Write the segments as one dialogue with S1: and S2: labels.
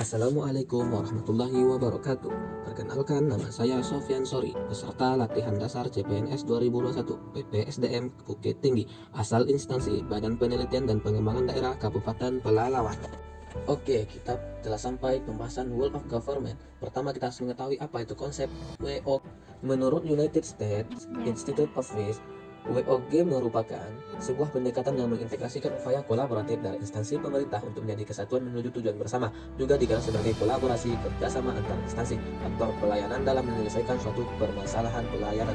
S1: Assalamualaikum warahmatullahi wabarakatuh. Perkenalkan, nama saya Sofyan Sori, peserta latihan dasar CPNS 2021 PPSDM Bukit Tinggi, asal instansi Badan Penelitian dan Pengembangan Daerah Kabupaten Pelalawan. Oke, kita telah sampai pembahasan World of Government. Pertama, kita harus mengetahui apa itu konsep WOG. Menurut United States Institute of Peace, WOG merupakan sebuah pendekatan yang mengintegrasikan upaya kolaboratif dari instansi pemerintah untuk menjadi kesatuan menuju tujuan bersama, juga dikenal sebagai kolaborasi kerjasama antar instansi atau pelayanan dalam menyelesaikan suatu permasalahan pelayanan.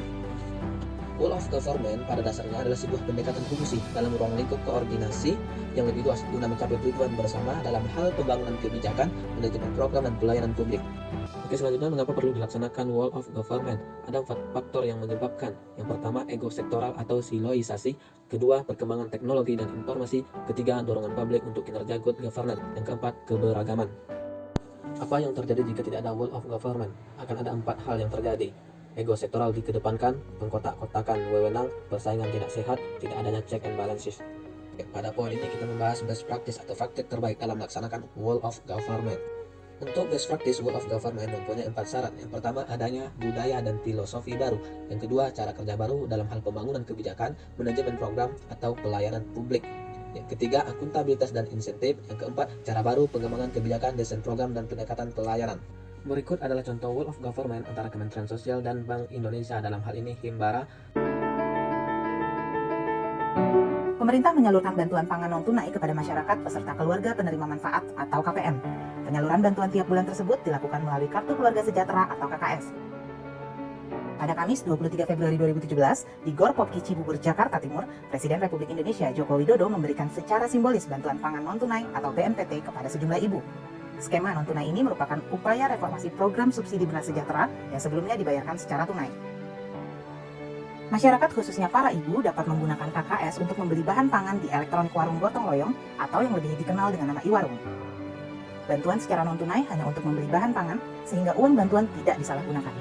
S1: Whole of Government pada dasarnya adalah sebuah pendekatan fungsi dalam ruang lingkup koordinasi yang lebih luas guna mencapai tujuan bersama dalam hal pembangunan kebijakan, manajemen program, dan pelayanan publik. Oke, selanjutnya mengapa perlu dilaksanakan Whole of Government? Ada 4 faktor yang menyebabkan. Yang pertama, ego sektoral atau siloisasi. Kedua, perkembangan teknologi dan informasi. Ketiga, dorongan publik untuk kinerja good governance. Yang keempat, keberagaman. Apa yang terjadi jika tidak ada Whole of Government? Akan ada 4 hal yang terjadi. Ego sektoral dikedepankan, pengkotak-kotakan wewenang, persaingan tidak sehat, tidak adanya check and balances. Pada poin ini kita membahas best practice atau praktik terbaik dalam melaksanakan Whole of Government. Untuk best practice Whole of Government mempunyai 4 syarat. Yang pertama, adanya budaya dan filosofi baru. Yang kedua, cara kerja baru dalam hal pembangunan kebijakan, manajemen program, atau pelayanan publik. Yang ketiga, akuntabilitas dan insentif. Yang keempat, cara baru pengembangan kebijakan, desain program, dan pendekatan pelayanan. Berikut adalah contoh Whole of Government antara Kementerian Sosial dan Bank Indonesia, dalam hal ini Himbara.
S2: Pemerintah menyalurkan bantuan pangan non-tunai kepada masyarakat peserta keluarga penerima manfaat atau KPM. Penyaluran bantuan tiap bulan tersebut dilakukan melalui Kartu Keluarga Sejahtera atau KKS. Pada Kamis 23 Februari 2017, di Gor Popki Cibubur, Jakarta Timur, Presiden Republik Indonesia Joko Widodo memberikan secara simbolis bantuan pangan non-tunai atau BNPT kepada sejumlah ibu. Skema non-tunai ini merupakan upaya reformasi program subsidi beras sejahtera yang sebelumnya dibayarkan secara tunai. Masyarakat khususnya para ibu dapat menggunakan KKS untuk membeli bahan pangan di elektronik warung gotong royong atau yang lebih dikenal dengan nama iwarung. Bantuan secara non-tunai hanya untuk membeli bahan pangan sehingga uang bantuan tidak disalahgunakan.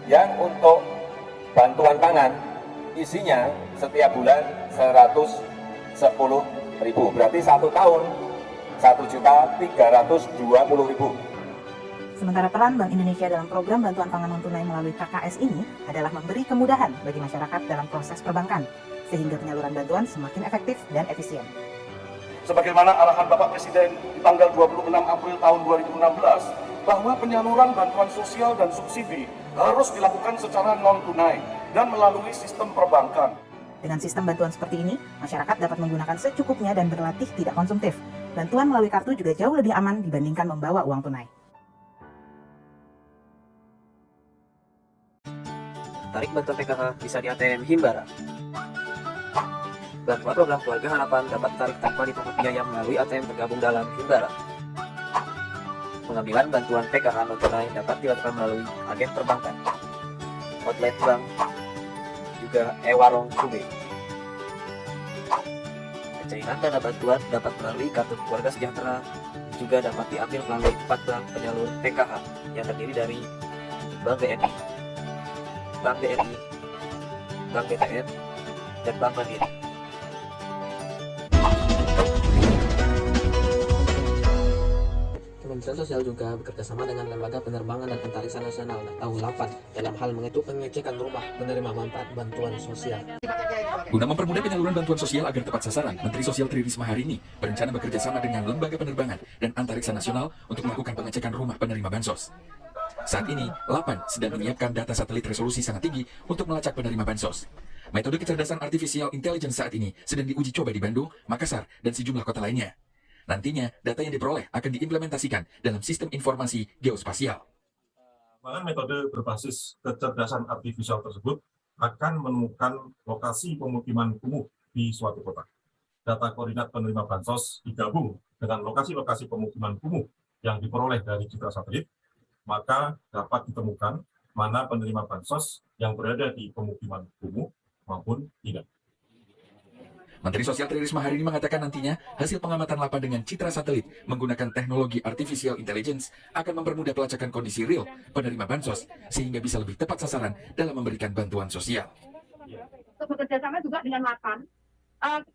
S3: Yang untuk bantuan pangan isinya setiap bulan 110.000, berarti 1 tahun 1.320.000.
S2: Sementara peran Bank Indonesia dalam program bantuan pangan non-tunai melalui KKS ini adalah memberi kemudahan bagi masyarakat dalam proses perbankan, sehingga penyaluran bantuan semakin efektif dan efisien.
S4: Sebagaimana arahan Bapak Presiden di tanggal 26 April tahun 2016, bahwa penyaluran bantuan sosial dan subsidi harus dilakukan secara non-tunai dan melalui sistem perbankan.
S2: Dengan sistem bantuan seperti ini, masyarakat dapat menggunakan secukupnya dan berlatih tidak konsumtif. Bantuan melalui kartu juga jauh lebih aman dibandingkan membawa uang tunai.
S1: Tarik bantuan PKH bisa di ATM Himbara. Bantuan program Keluarga Harapan dapat tarik tanpa dipungut biaya melalui ATM tergabung dalam Himbara. Pengambilan bantuan PKH non-tunai dapat dilakukan melalui agen perbankan, outlet bank, juga e-warung Sube. Pencairan dana bantuan dapat melalui Kartu Keluarga Sejahtera, juga dapat diambil melalui 4 bank penyalur PKH yang terdiri dari Bank BNI, Bank BRI, Bank BTN, dan Bank Mandiri. Kementerian Sosial juga bekerjasama dengan Lembaga Penerbangan dan Antariksa Nasional atau LAPAN dalam hal pengecekan rumah penerima manfaat bantuan sosial.
S5: Guna mempermudah penyaluran bantuan sosial agar tepat sasaran, Menteri Sosial Tri Risma hari ini berencana bekerja sama dengan Lembaga Penerbangan dan Antariksa Nasional untuk melakukan pengecekan rumah penerima bansos. Saat ini, LAPAN sedang menyiapkan data satelit resolusi sangat tinggi untuk melacak penerima bansos. Metode kecerdasan artificial intelligence saat ini sedang diuji coba di Bandung, Makassar, dan sejumlah kota lainnya. Nantinya, data yang diperoleh akan diimplementasikan dalam sistem informasi geospasial.
S4: Metode berbasis kecerdasan artifisial tersebut akan menemukan lokasi pemukiman kumuh di suatu kota. Data koordinat penerima bansos digabung dengan lokasi-lokasi pemukiman kumuh yang diperoleh dari citra satelit, maka dapat ditemukan mana penerima bansos yang berada di pemukiman kumuh maupun tidak.
S5: Menteri Sosial Tri Risma hari ini mengatakan nantinya hasil pengamatan LAPAN dengan citra satelit menggunakan teknologi artificial intelligence akan mempermudah pelacakan kondisi real penerima bansos sehingga bisa lebih tepat sasaran dalam memberikan bantuan sosial.
S6: Bekerjasama juga dengan LAPAN,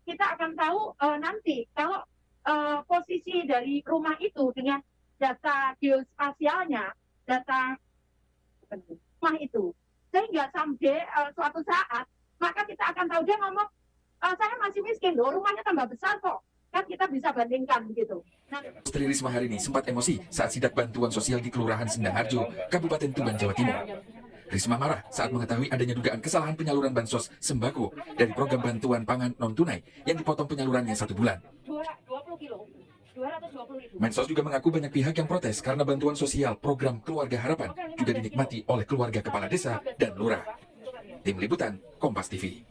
S6: kita akan tahu nanti kalau posisi dari rumah itu dengan data geospasialnya, data rumah itu. Sehingga sampai suatu saat, maka kita akan tahu dia ngomong, saya masih miskin loh, rumahnya tambah besar kok. Kan kita bisa bandingkan gitu. Nah,
S5: Tri Risma hari ini sempat emosi saat sidak bantuan sosial di Kelurahan Sendang Harjo, Kabupaten Tuban, Jawa Timur. Risma marah saat mengetahui adanya dugaan kesalahan penyaluran bansos sembako dari program bantuan pangan non-tunai yang dipotong penyalurannya 1 bulan.
S6: 20 kilo, 220.000.
S5: Mensos juga mengaku banyak pihak yang protes karena bantuan sosial program Keluarga Harapan juga dinikmati oleh keluarga kepala desa dan lurah. Tim Liputan, Kompas TV.